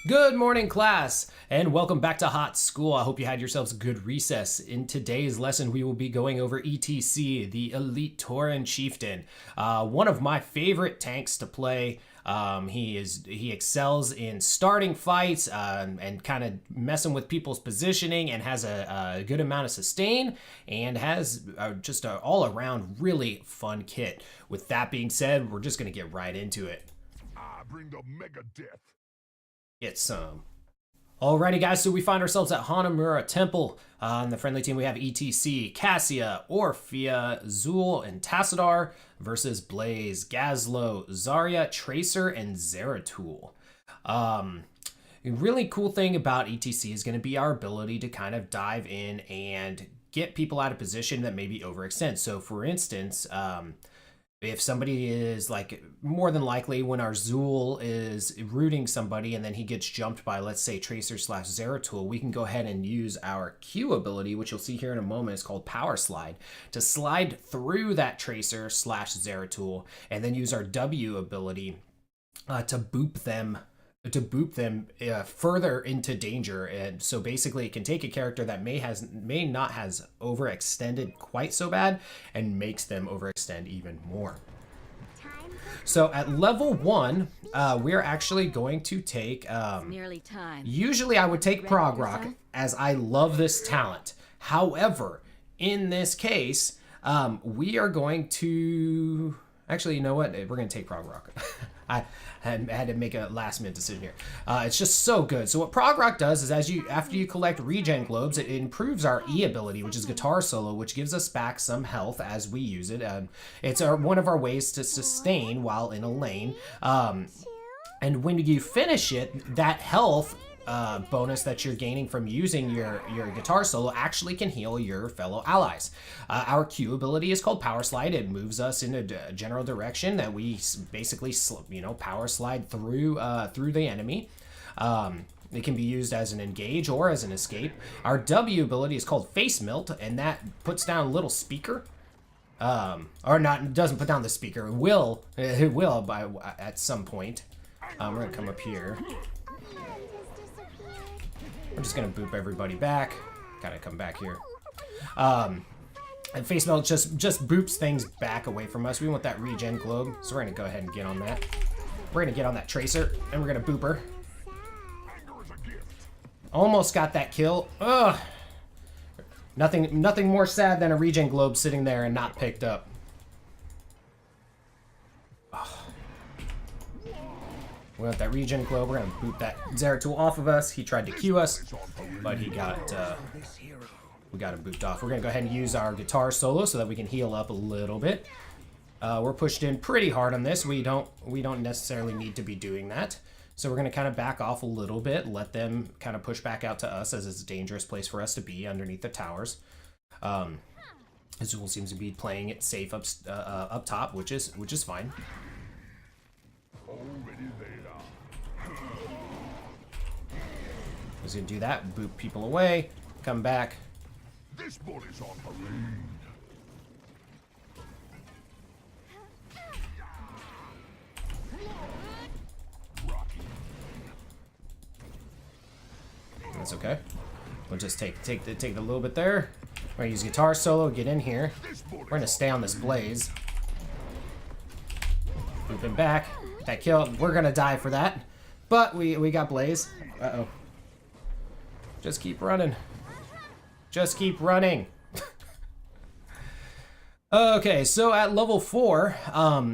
Good morning, class, and welcome back to Hot School. I hope you had yourselves a good recess. In today's lesson, we will be going over ETC, the Elite Tauren Chieftain. One of my favorite tanks to play. He excels in starting fights and kind of messing with people's positioning, and has a good amount of sustain, and has just an all-around really fun kit. With that being said, we're just going to get right into it. I bring the mega death. Get some. Alrighty, guys, so we find ourselves at Hanamura Temple. On the friendly team, we have ETC, Cassia, Orphea, Zul, and Tassadar versus Blaze, Gazlo, Zarya, Tracer, and Zeratul. A really cool thing about ETC is going to be our ability to kind of dive in and get people out of position that maybe overextend. So, for instance, if somebody is, like, more than likely when our Zul is rooting somebody and then he gets jumped by, let's say, Tracer / Zeratul, we can go ahead and use our Q ability, which you'll see here in a moment. It's called Power Slide, to slide through that Tracer / Zeratul, and then use our W ability to boop them further into danger. And so basically it can take a character that may not has overextended quite so bad and makes them overextend even more. So at level 1, we're actually going to take nearly time. Usually I would take Prog Rock, as I love this talent. However, in this case, we are going to actually, you know what? We're going to take Prog Rock. I had to make a last-minute decision here. It's just so good. So what Prog Rock does is, after you collect regen globes, it improves our E ability, which is guitar solo, which gives us back some health as we use it. It's one of our ways to sustain while in a lane. And when you finish it, that health bonus that you're gaining from using your guitar solo actually can heal your fellow allies. Our Q ability is called Power Slide. It moves us in a general direction that we basically, power slide through the enemy. It can be used as an engage or as an escape. Our W ability is called Face Melt, and that puts down a little speaker. Or not, it doesn't put down the speaker. It will at some point. We're gonna come up here. We're just gonna boop everybody back. Gotta come back here. And Face Melt just boops things back away from us. We want that regen globe, so we're gonna go ahead and get on that. We're gonna get on that Tracer, and we're gonna boop her. Almost got that kill. Ugh. Nothing more sad than a regen globe sitting there and not picked up. We want that regen globe. We're gonna boot that Zeratul off of us. He tried to Q us, but we got him booped off. We're gonna go ahead and use our guitar solo so that we can heal up a little bit. We're pushed in pretty hard on this. We don't necessarily need to be doing that. So we're gonna kind of back off a little bit, let them kind of push back out to us, as it's a dangerous place for us to be underneath the towers. Azul seems to be playing it safe up top, which is fine. He's gonna do that, boop people away, come back. This body's on parade. That's okay. We'll just take the little bit there. We're gonna use guitar solo, get in here. We're gonna stay on this Blaze. Boop him back. That kill. We're gonna die for that, but we got Blaze. Uh-oh. Just keep running. Just keep running. Okay, so at level 4,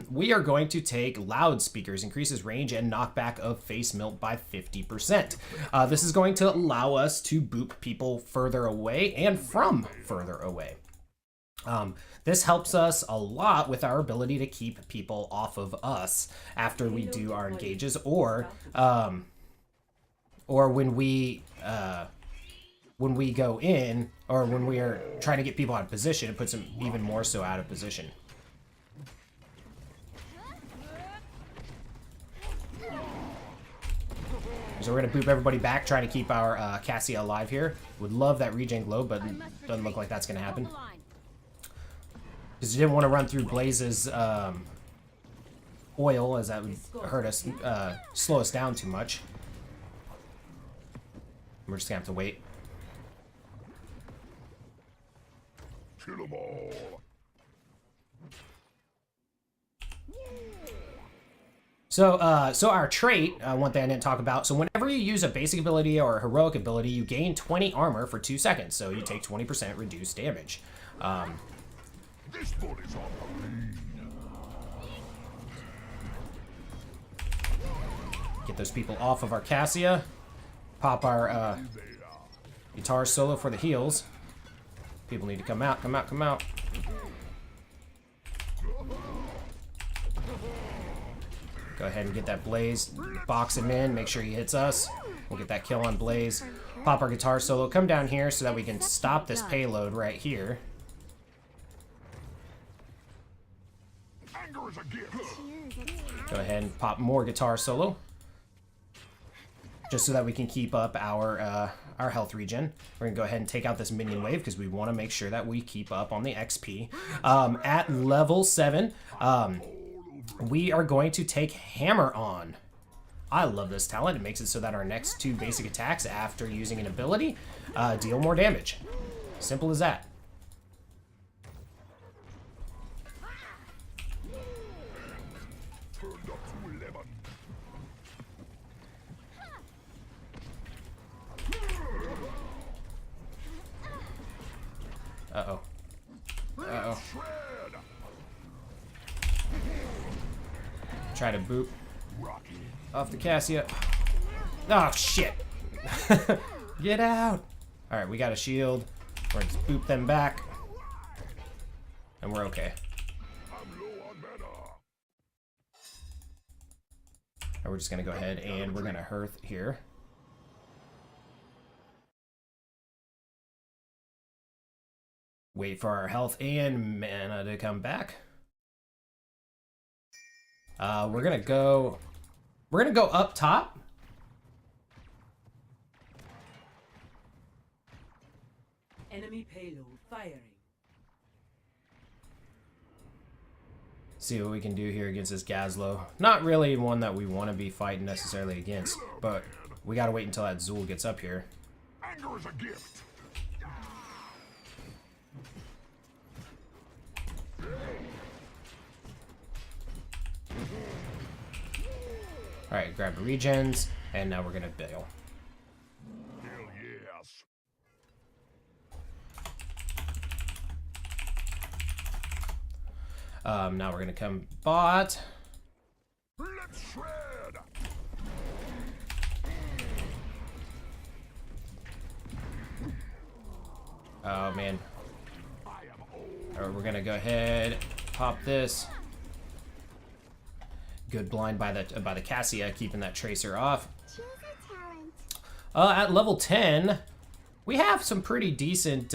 we are going to take Loudspeakers, increases range and knockback of Face Melt by 50%. This is going to allow us to boop people further away and from further away. This helps us a lot with our ability to keep people off of us after we do our engages, or when we go in, or when we are trying to get people out of position, it puts them even more so out of position. So we're gonna boop everybody back, trying to keep our Cassia alive here. Would love that regen globe, but doesn't look like that's gonna happen. Because you didn't want to run through Blaze's oil, as that would hurt us, slow us down too much. We're just gonna have to wait. Kill them all. So our trait, one thing I didn't talk about, so whenever you use a basic ability or a heroic ability, you gain 20 armor for 2 seconds, so you take 20% reduced damage. This body's on parade. Get those people off of our Cassia. Pop our guitar solo for the heals. People need to come out, come out, come out. Go ahead and get that Blaze. Box him in, make sure he hits us. We'll get that kill on Blaze. Pop our guitar solo. Come down here so that we can stop this payload right here. Anger is a gift. Go ahead and pop more guitar solo. Just so that we can keep up our health regen. We're gonna go ahead and take out this minion wave because we want to make sure that we keep up on the XP. At level 7, we are going to take Hammer On. I love this talent. It makes it so that our next 2 basic attacks after using an ability deal more damage. Simple as that. Turned up to 11. Uh-oh. Uh-oh. Shred. Try to boot Rocky. off the Cassia. Oh, shit. Get out. All right, we got a shield. We're going to boop them back. And we're okay. I'm low on mana. And we're just going to go ahead and we're going to hearth here. Wait for our health and mana to come back. We're gonna go up top. Enemy payload firing. See what we can do here against this Gazlo. Not really one that we want to be fighting necessarily against, but we gotta wait until that Zool gets up here. Anger is a gift. Alright, grab the regens, and now we're gonna bail. Hell yes. Now we're gonna come bot. Let's shred. Oh man. I am old. Alright, we're gonna go ahead, pop this. Good blind by the Cassia, keeping that tracer off. At level 10, we have some pretty decent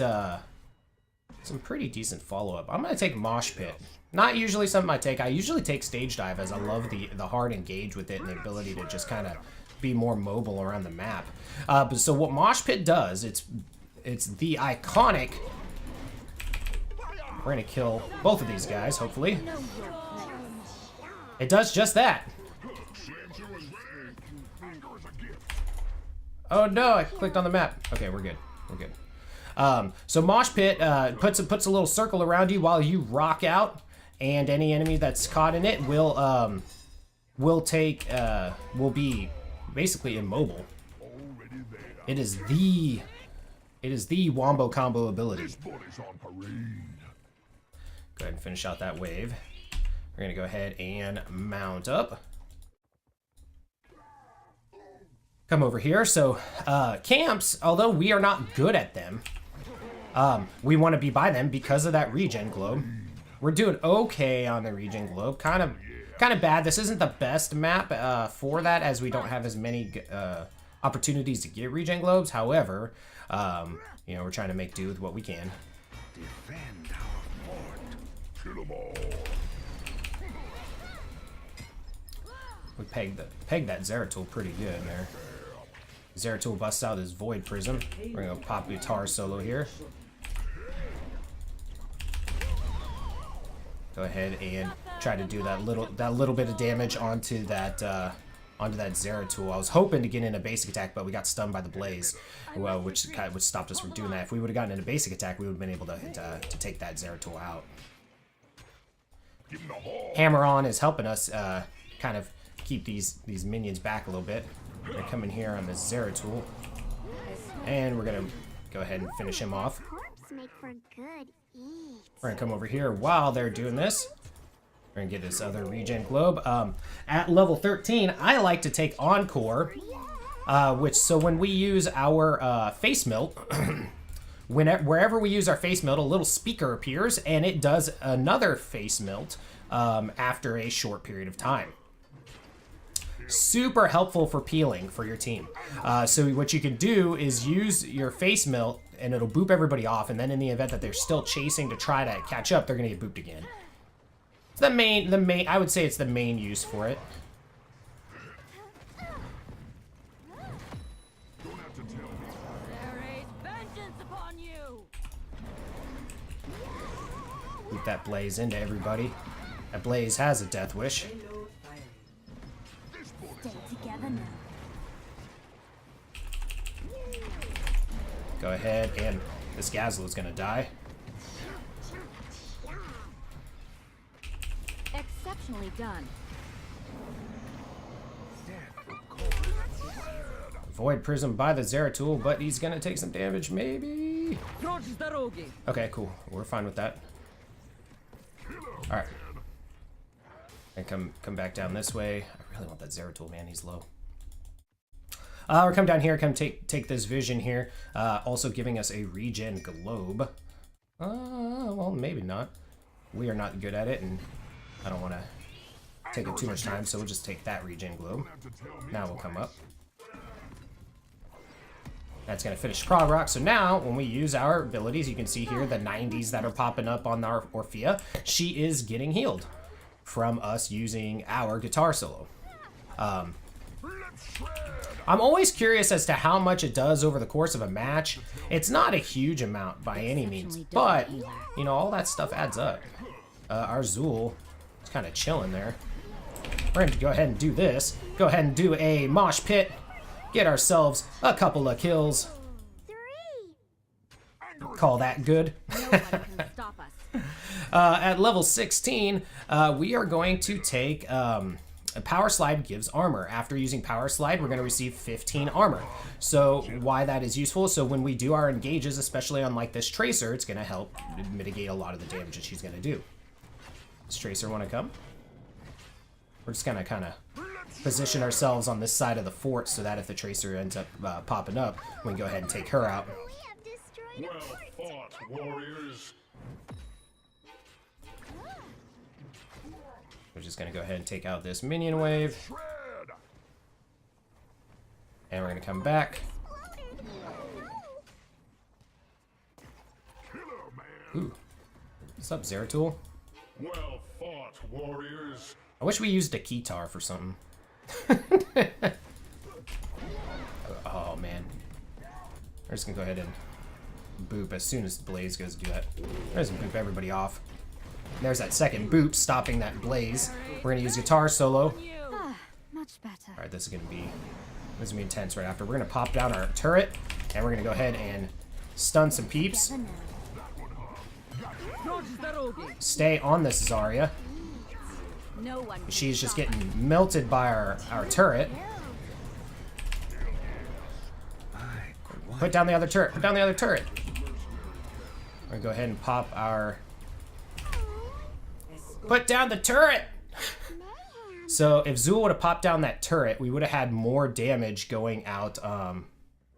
follow-up. I'm gonna take Mosh Pit. Not usually something I take. I usually take Stage Dive as I love the hard engage with it and the ability to just kind of be more mobile around the map. But so what Mosh Pit does, it's the iconic. We're gonna kill both of these guys, hopefully. It does just that. Oh no, I clicked on the map. Okay, we're good. We're good. So Mosh Pit puts a little circle around you while you rock out, and any enemy that's caught in it will be basically immobile. It is the wombo combo ability. This body's on parade. Go ahead and finish out that wave. We're gonna go ahead and mount up. Come over here. So camps, although we are not good at them, we want to be by them because of that regen globe. We're doing okay on the regen globe. Kind of bad. This isn't the best map for that, as we don't have as many opportunities to get regen globes. However, you know, we're trying to make do with what we can. Defend our fort. Kill them all. We pegged that Zeratul pretty good there. Zeratul busts out his Void Prism. We're gonna pop guitar solo here. Go ahead and try to do that little bit of damage onto that onto that Zeratul. I was hoping to get in a basic attack, but we got stunned by the blaze, well, which stopped us from doing that. If we would have gotten in a basic attack, we would have been able to take that Zeratul out. Hammer on is helping us kind of keep these minions back a little bit. We're gonna come in here on the Zeratul, and we're gonna go ahead and finish him off. We're gonna come over here while they're doing this. We're gonna get this other regen globe. At level 13, I like to take Encore, so when we use our face melt, wherever we use our face melt, a little speaker appears, and it does another face melt after a short period of time. Super helpful for peeling for your team. So what you can do is use your face melt, and it'll boop everybody off, and then in the event that they're still chasing to try to catch up, they're gonna get booped again. The main, I would say it's the main use for it. Boot that blaze into everybody. That blaze has a death wish. Go ahead, and this Gazelle is gonna die. Exceptionally done. Void Prism by the Zeratul, but he's gonna take some damage, maybe? Okay, cool. We're fine with that. Alright. And come back down this way. I really want that Zeratul, man. He's low. We're come down here, take this vision here. Also giving us a regen globe. Well, maybe not. We are not good at it, and I don't want to take up too much time, so we'll just take that regen globe. Now we'll come up. That's going to finish Prog Rock. So now, when we use our abilities, you can see here the 90s that are popping up on our Orphea. She is getting healed from us using our guitar solo. I'm always curious as to how much it does over the course of a match. It's not a huge amount by any means, but, you know, all that stuff adds up. Our Zool is kind of chilling there. We're going to go ahead and do this. Go ahead and do a mosh pit. Get ourselves a couple of kills. Call that good. At level 16, we are going to take... a Power Slide gives armor. After using Power Slide, we're going to receive 15 armor. So why that is useful, so when we do our engages, especially on like this Tracer, it's going to help mitigate a lot of the damage that she's going to do. Does Tracer want to come? We're just going to kind of position ourselves on this side of the fort so that if the Tracer ends up popping up, we can go ahead and take her out. Well fought, warriors. We're just going to go ahead and take out this minion wave. And we're going to come back. Ooh. What's up, Zeratul? Well fought, warriors. I wish we used a Keytar for something. Oh, man. We're just going to go ahead and boop as soon as Blaze goes to do that. We're just going to boop everybody off. There's that second boop, stopping that blaze. We're gonna use guitar solo. Much better. All right, this is gonna be intense right after. We're gonna pop down our turret, and we're gonna go ahead and stun some peeps. Stay on this Zarya. She's just getting melted by our turret. Put down the other turret. Put down the other turret. We're gonna go ahead and pop our... Put down the turret! So if Zool would have popped down that turret, we would have had more damage going out,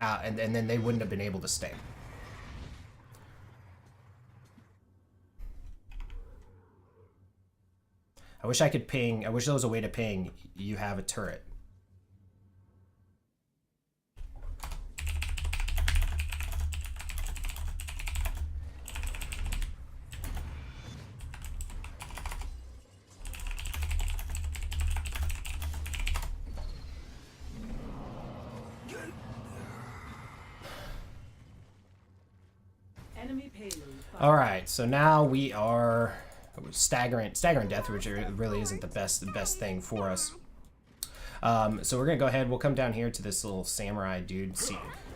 and then they wouldn't have been able to stay. I wish I could ping, I wish there was a way to ping, you have a turret. All right, so now we are staggering death, which really isn't the best thing for us. So we're gonna go ahead. We'll come down here to this little samurai dude.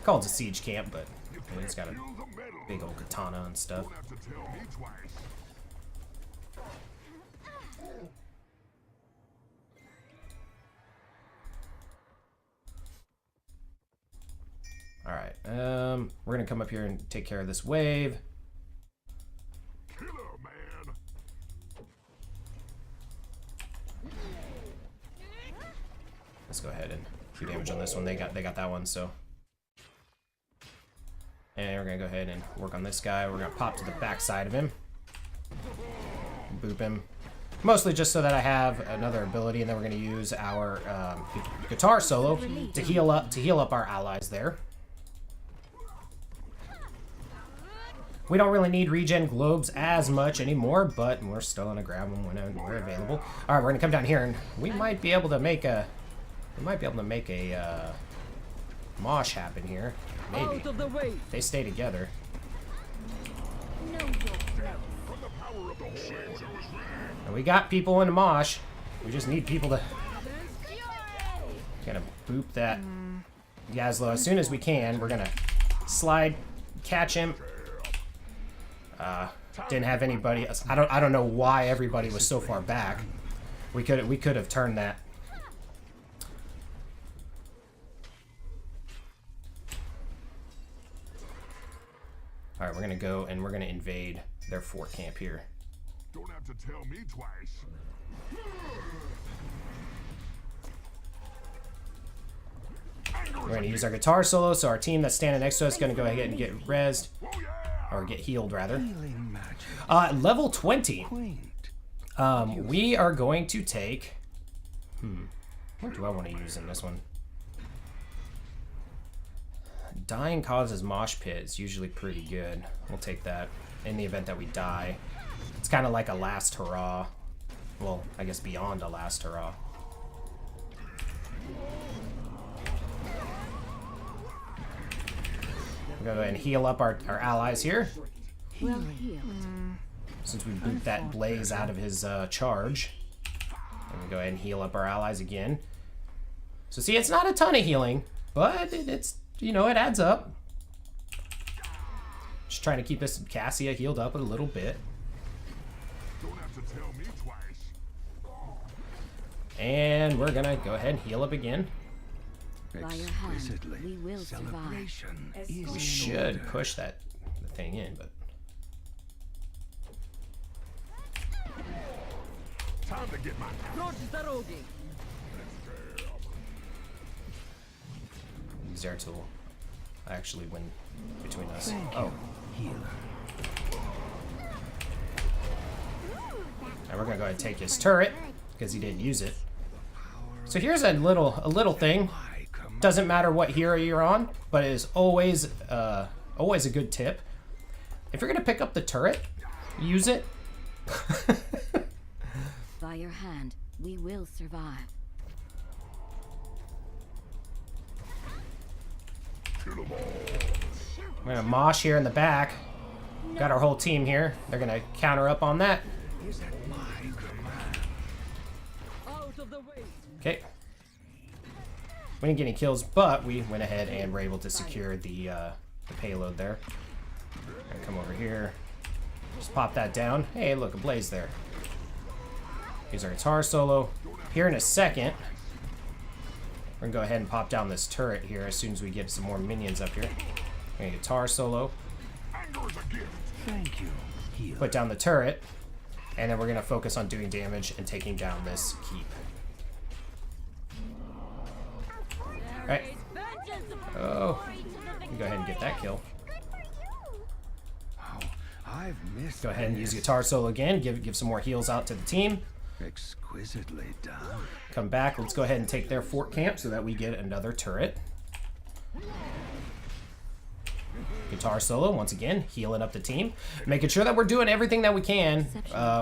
Call it a siege camp, but he's got a big old katana and stuff. Don't have to tell me twice. Alright, we're gonna come up here and take care of this wave. Killer, man. Let's go ahead and do damage on this one. They got that one, so. And we're gonna go ahead and work on this guy. We're gonna pop to the back side of him. Boop him. Mostly just so that I have another ability, and then we're gonna use our guitar solo to heal up our allies there. We don't really need regen globes as much anymore, but we're still gonna grab them when we're available. All right, we're gonna come down here, and we might be able to make a mosh happen here. Maybe if they stay together. And we got people in the mosh. We just need people to kind of boop that Yaslo as soon as we can. We're gonna slide, catch him. Didn't have anybody. I don't know why everybody was so far back. We could have turned that. All right, we're gonna go and we're gonna invade their fort camp here. Don't have to tell me twice. We're gonna use our guitar solo, so our team that's standing next to us is gonna go ahead and get rezzed, or get healed rather. Level 20. We are going to take. What do I want to use in this one? Dying causes mosh pit. It's usually pretty good. We'll take that in the event that we die. It's kind of like a last hurrah. Well, I guess beyond a last hurrah. We're gonna go ahead and heal up our allies here. Well healed. Since we boot that blaze out of his charge. And we go ahead and heal up our allies again. So see, it's not a ton of healing, but it's, you know, it adds up. Just trying to keep this Cassia healed up a little bit. Don't have to tell me twice. And we're gonna go ahead and heal up again. By your hand, we will survive. We should push the thing in, but Time to get my use air tool. I actually win between us. Oh. And we're gonna go ahead and take his turret because he didn't use it. So here's a little thing. Doesn't matter what hero you're on, but it is always a good tip. If you're gonna pick up the turret, use it. By your hand, we will survive. We're gonna mosh here in the back. Got our whole team here. They're gonna counter up on that. Okay. We didn't get any kills, but we went ahead and were able to secure the payload there. And come over here. Just pop that down. Hey, look, a blaze there. Use our guitar solo. Here in a second, we're gonna go ahead and pop down this turret here as soon as we get some more minions up here. We're gonna guitar solo. Thank you. Put down the turret, and then we're gonna focus on doing damage and taking down this keep. Alright. Oh. Go ahead and get that kill. Oh, I've missed. Go ahead and use guitar solo again. Give some more heals out to the team. Exquisitely done. Come back. Let's go ahead and take their fort camp so that we get another turret. Guitar solo once again, healing up the team, making sure that we're doing everything that we can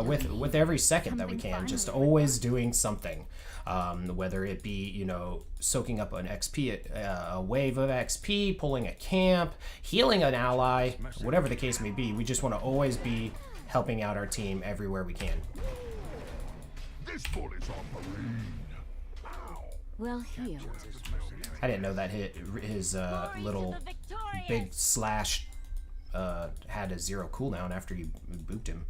with every second that we can. Just always doing something, whether it be, you know, soaking up an XP, a wave of XP, pulling a camp, healing an ally, whatever the case may be. We just want to always be helping out our team everywhere we can. This bullet's on marine. Ow. Well healed. I didn't know that his little big slash had a 0 cooldown after you booped him.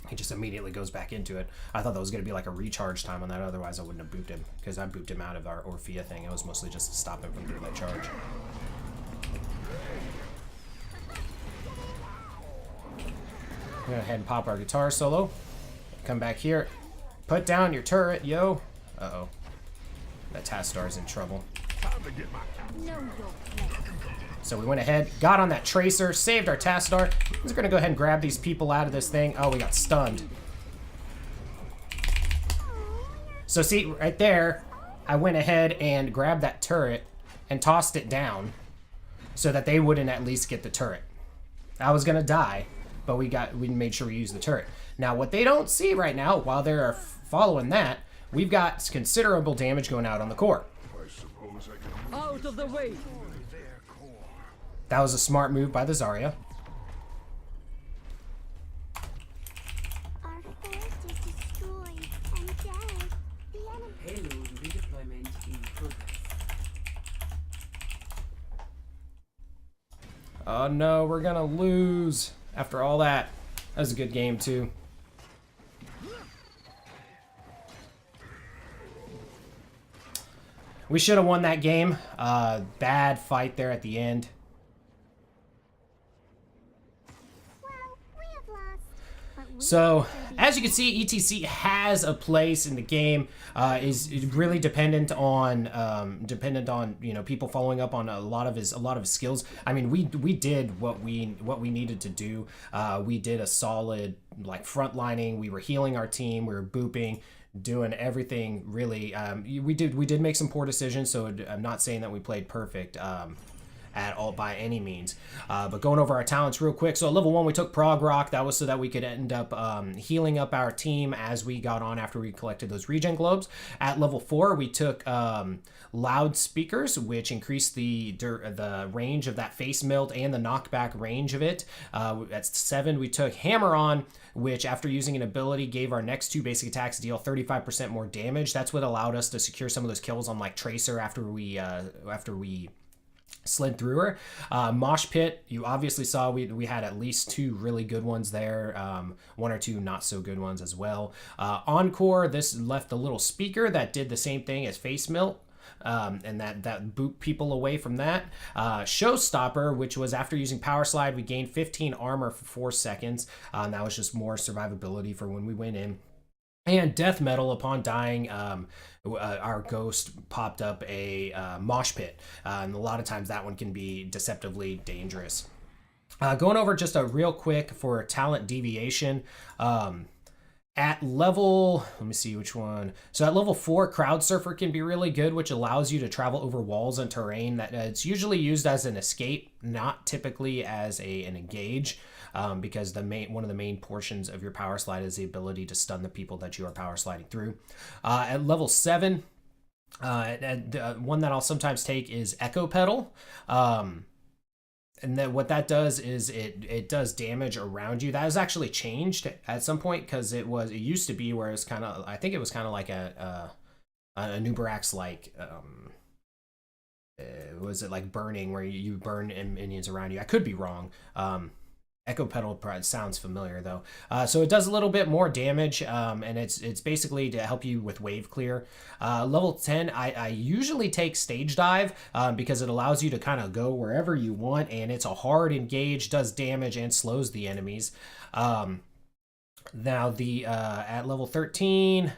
He just immediately goes back into it. I thought that was going to be like a recharge time on that, otherwise I wouldn't have booped him, because I booped him out of our Orphea thing. It was mostly just to stop him from doing that charge. We're going to head and pop our guitar solo. Come back here. Put down your turret, yo. Uh-oh. That Tastar's in trouble. So we went ahead, got on that Tracer, saved our Tastar. We're just going to go ahead and grab these people out of this thing. Oh, we got stunned. So see, right there, I went ahead and grabbed that turret and tossed it down so that they wouldn't at least get the turret. I was going to die, but we made sure we used the turret. Now, what they don't see right now, while they're following that, we've got considerable damage going out on the core. Out of the way! That was a smart move by the Zarya. Our forest is destroyed and dead. The enemy. Payload redeployment in progress. Oh no, we're gonna lose after all that. That was a good game too. We should have won that game. Bad fight there at the end. Well, we have lost. But we So, still as you can see, ETC has a place in the game. Is really dependent on people following up on a lot of his skills. I mean, we did what we needed to do. We did a solid like frontlining. We were healing our team. We were booping, doing everything really. We did make some poor decisions. So I'm not saying that we played perfect. At all by any means. But going over our talents real quick. So at level 1, we took Prog Rock. That was so that we could end up healing up our team as we got on after we collected those regen globes. At level 4, we took Loudspeakers, which increased the range of that face melt and the knockback range of it. At 7, we took Hammer On, which after using an ability gave our next 2 basic attacks deal 35% more damage. That's what allowed us to secure some of those kills on like Tracer after we slid through her. Mosh Pit, you obviously saw we had at least 2 really good ones there, 1 or 2 not so good ones as well. Encore, this left a little speaker that did the same thing as Face Melt. And that boot people away from that. Showstopper, which was after using Power Slide, we gained 15 armor for 4 seconds. That was just more survivability for when we went in. And Death Metal, upon dying, our ghost popped up a mosh pit. And a lot of times that one can be deceptively dangerous. Going over just a real quick for talent deviation. At level, let me see which one. So at level 4, Crowd Surfer can be really good, which allows you to travel over walls and terrain. That it's usually used as an escape, not typically as an engage. Because one of the main portions of your power slide is the ability to stun the people that you are power sliding through. At level 7, one that I'll sometimes take is Echo Pedal. And then what that does is it does damage around you. That has actually changed at some point because it used to be where it's kind of, I think it was kind of like a Nubarax like was it like burning where you burn minions around you. I could be wrong. Echo Pedal sounds familiar though. So it does a little bit more damage, and it's basically to help you with wave clear. Level 10, I usually take Stage Dive because it allows you to kind of go wherever you want, and it's a hard engage, does damage, and slows the enemies. Now at level 13,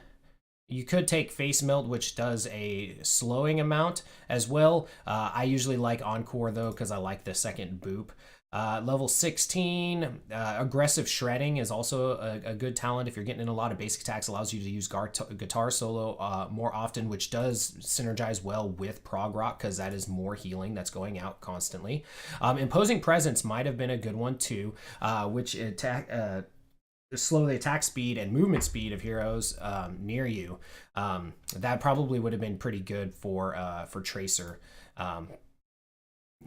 you could take Face Melt, which does a slowing amount as well. I usually like Encore though because I like the second boop. Level 16, Aggressive Shredding is also a good talent. If you're getting in a lot of basic attacks, allows you to use guitar solo more often, which does synergize well with Prog Rock because that is more healing that's going out constantly. Imposing Presence might have been a good one too, which slow the attack speed and movement speed of heroes near you. That probably would have been pretty good for Tracer.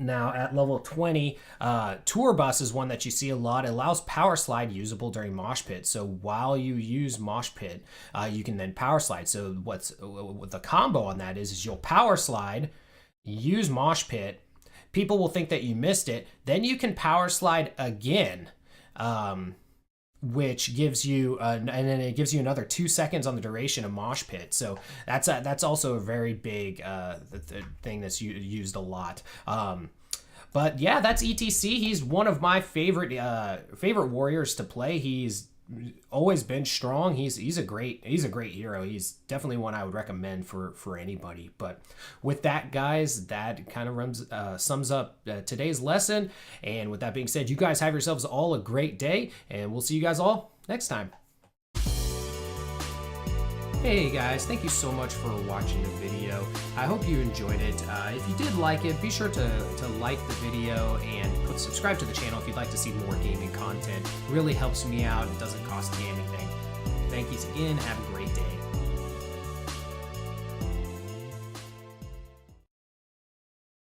Now at level 20, Tour Bus is one that you see a lot. It allows Power Slide usable during Mosh Pit. So while you use Mosh Pit, you can then Power Slide. So what's the combo on that is you'll Power Slide, use Mosh Pit. People will think that you missed it. Then you can Power Slide again, which gives you, and then it gives you another 2 seconds on the duration of Mosh Pit. So that's also a very big thing that's used a lot. But yeah, that's ETC. He's one of my favorite warriors to play. He's always been strong. He's a great hero. He's definitely one I would recommend for anybody. But with that, guys, that kind of sums up today's lesson. And with that being said, you guys have yourselves all a great day, and we'll see you guys all next time. Hey guys, thank you so much for watching the video. I hope you enjoyed it. If you did like it, be sure to like the video and subscribe to the channel if you'd like to see more gaming content. It really helps me out. It doesn't cost me anything. Thank you again. Have a great day.